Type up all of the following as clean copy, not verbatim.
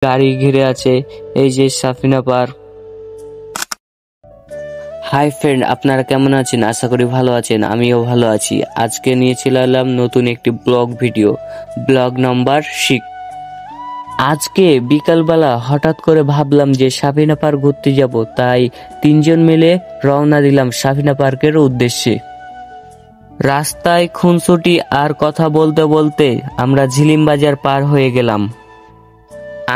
গাড়ি ঘিরে আছে। এই যে সাফিনা পার্ক। হাই ফ্রেন্ড, আপনারা কেমন আছেন? আশা করি ভালো আছেন। আমিও ভালো আছি। আজকে নিয়ে চলে এলাম নতুন একটি ব্লগ ভিডিও, ব্লগ নাম্বার 6। আজকে বিকালবেলা হঠাৎ করে ভাবলাম যে সাফিনা পার্ক ঘুরতে যাব, তাই তিনজন মিলে রওনা দিলাম সাফিনা পার্কের উদ্দেশ্যে। রাস্তায় খুনসুটি আর কথা বলতে বলতে আমরা ঝিলিম বাজার পার হয়ে গেলাম।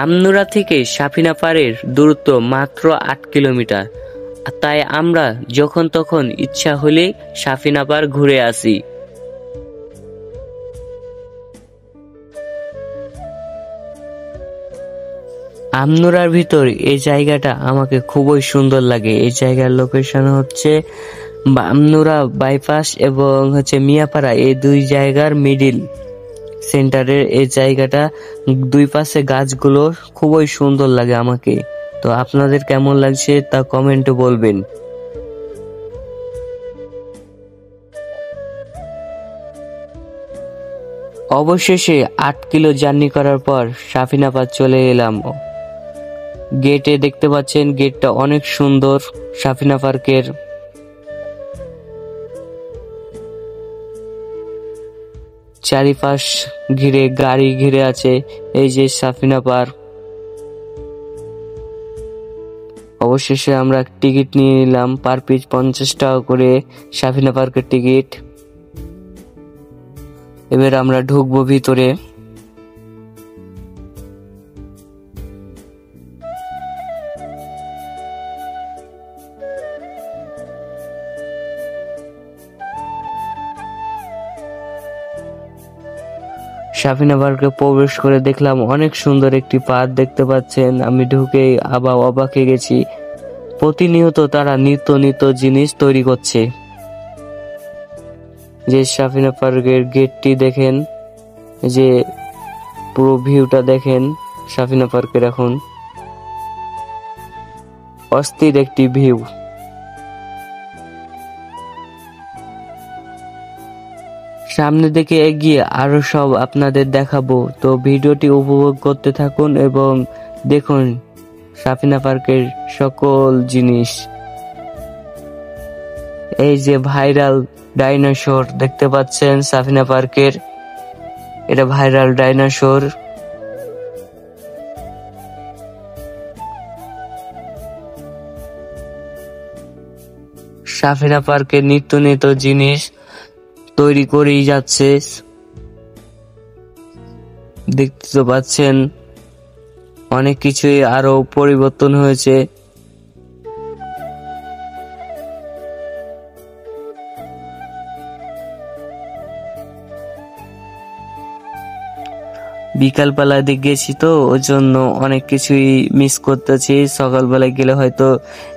আমনুরা থেকে সাফিনা পার্কের দূরত্ব মাত্র 8 কিলোমিটার, তাই আমরা যখন তখন ইচ্ছা হলে সাফিনা পার্ক ঘুরে আসি। আমনুরার ভিতর এই জায়গাটা আমাকে খুবই সুন্দর লাগে। এই জায়গার লোকেশন হচ্ছে আমনুরা বাইপাস এবং মিয়াপাড়া, এই দুই জায়গার মিডিল সেন্টারের এই জায়গাটা। দুই পাশে গাছগুলো খুবই সুন্দর লাগে আমাকে। তো আপনাদের কেমন লাগছে তা কমেন্টে বলবেন। অবশেষে 8 কিলো জার্নি করার পর সাফিনা পার্ক চলে এলাম। গেটে দেখতে পাচ্ছেন, গেটটা অনেক সুন্দর সাফিনা পার্কের। চারিপাশ ঘিরে গাড়ি ঘিরে আছে। এই যে সাফিনা পার্ক। অবশেষে আমরা টিকিট নিয়ে নিলাম, পার পিস 50 টাকা করে সাফিনা পার্কের টিকিট। এবার আমরা ঢুকবো ভিতরে। সাফিনা পার্কে প্রবেশ করে দেখলাম অনেক সুন্দর একটি পার্ক দেখতে পাচ্ছেন। আমি ঢুকে আবার অবাক হয়ে গেছি। প্রতিনিয়ত তারা নিত্য নিত্য জিনিস তৈরি করছে। যে সাফিনা পার্কের গেটটি দেখেন, যে পুরো ভিউটা দেখেন সাফিনা পার্কের। এখন অস্থির একটি ভিউ। সামনে দিকে এগিয়ে আরো সব আপনাদের দেখাবো। তো ভিডিওটি উপভোগ করতে থাকুন এবং দেখুন সাফিনা পার্কের সকল জিনিস। এই যে ভাইরাল ডাইনোসর দেখতে পাচ্ছেন সাফিনা পার্কের, এটা ভাইরাল ডাইনোসর। সাফিনা পার্কের নিত্য নিত্য জিনিস তৈরি করেই যাচ্ছে। দেখতে তো পাচ্ছেন অনেক কিছুই আরো পরিবর্তন হয়েছে। বিকালবেলা দিকে গেছি তো ওই জন্য অনেক কিছুই মিস করতেছি। সকালবেলায় গেলে হয়তো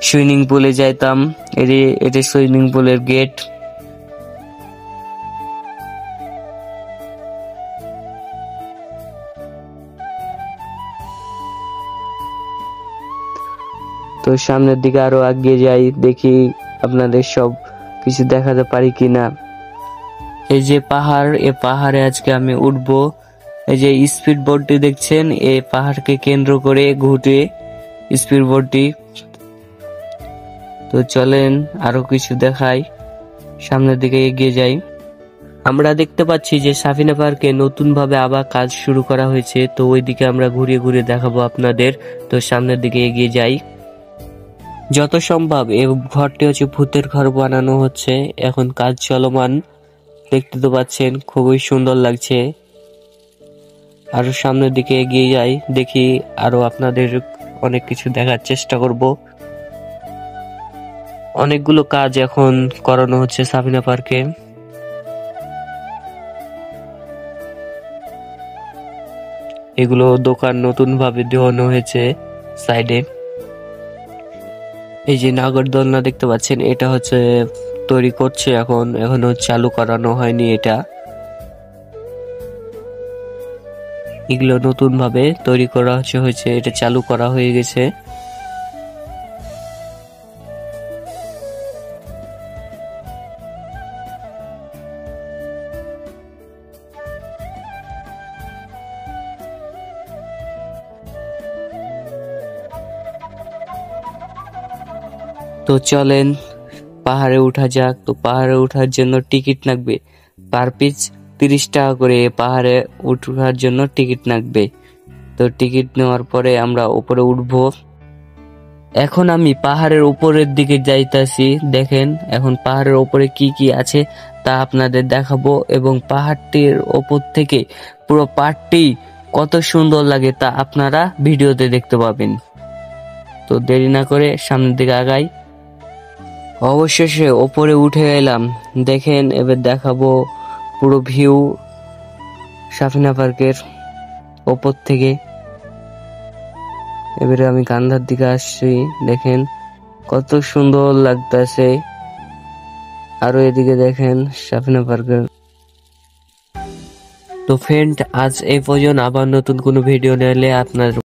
সুইমিং পুলে যাইতাম। এটি সুইমিং পুলের গেট। তো সামনের দিকে আরো এগিয়ে যাই, দেখি আপনাদের সব কিছু দেখাতে পারি কিনা। এই যে পাহাড়, এই পাহাড়ে আজকে আমি উঠবো। এই যে স্পিড বোটটি দেখছেন, এই পাহাড়কে কেন্দ্র করে ঘুরে স্পিড বোটটি। তো চলেন আরো কিছু দেখাই, সামনের দিকে এগিয়ে যাই। আমরা দেখতে পাচ্ছি যে সাফিনা পার্কে নতুন ভাবে আবার কাজ শুরু করা হয়েছে। তো ওইদিকে আমরা ঘুরিয়ে ঘুরিয়ে দেখাবো আপনাদের। তো সামনের দিকে এগিয়ে যাই। যত সম্ভব এই ঘরটি ভূতের ঘর বানানো হচ্ছে, এখন কাজ চলমান। দেখতে তো পাচ্ছেন খুবই সুন্দর লাগছে। আরো সামনের দিকে এগিয়ে যাই, দেখি আরো আপনাদের অনেক কিছু দেখার চেষ্টা করব। অনেকগুলো কাজ এখন করানো হচ্ছে সাফিনা পার্কে। এগুলো দোকান নতুন ভাবে দেওয়ানো হয়েছে সাইডে। এই যে নাগরদোলনা দেখতে পাচ্ছেন, এটা তৈরি করছে এখনো চালু করানো হয়নি। এগুলো নতুন ভাবে তৈরি করা হয়েছে, এটা চালু করা হয়ে গেছে। তো চলেন পাহাড়ে উঠা যাক। তো পাহাড়ে ওঠার জন্য টিকিট লাগবে, পার পিস 30 টাকা করে পাহাড়ে ওঠার জন্য টিকিট লাগবে। তো টিকিট নেওয়ার পরে আমরা উপরে উঠবো। এখন আমি পাহাড়ের উপরের দিকে যাইতাছি। দেখেন এখন পাহাড়ের উপরে কি কি আছে তা আপনাদের দেখাবো, এবং পাহাড়টির ওপর থেকে পুরো পাহাড়টি কত সুন্দর লাগে তা আপনারা ভিডিওতে দেখতে পাবেন। তো দেরি না করে সামনের দিকে আগাই। অবশেষে ওপরে উঠে এলাম। দেখেন এবার দেখাবো পুরো ভিউ সাফিনা পার্কের ওপর থেকে। এবারে আমি কান্ধার দিকে আসছি। দেখেন কত সুন্দর লাগতেছে। আরো এদিকে দেখেন সাফিনা পার্কের। তো ফ্রেন্ড, আজ এই পর্যন্ত। আবার নতুন কোনো ভিডিও নিলে আপনার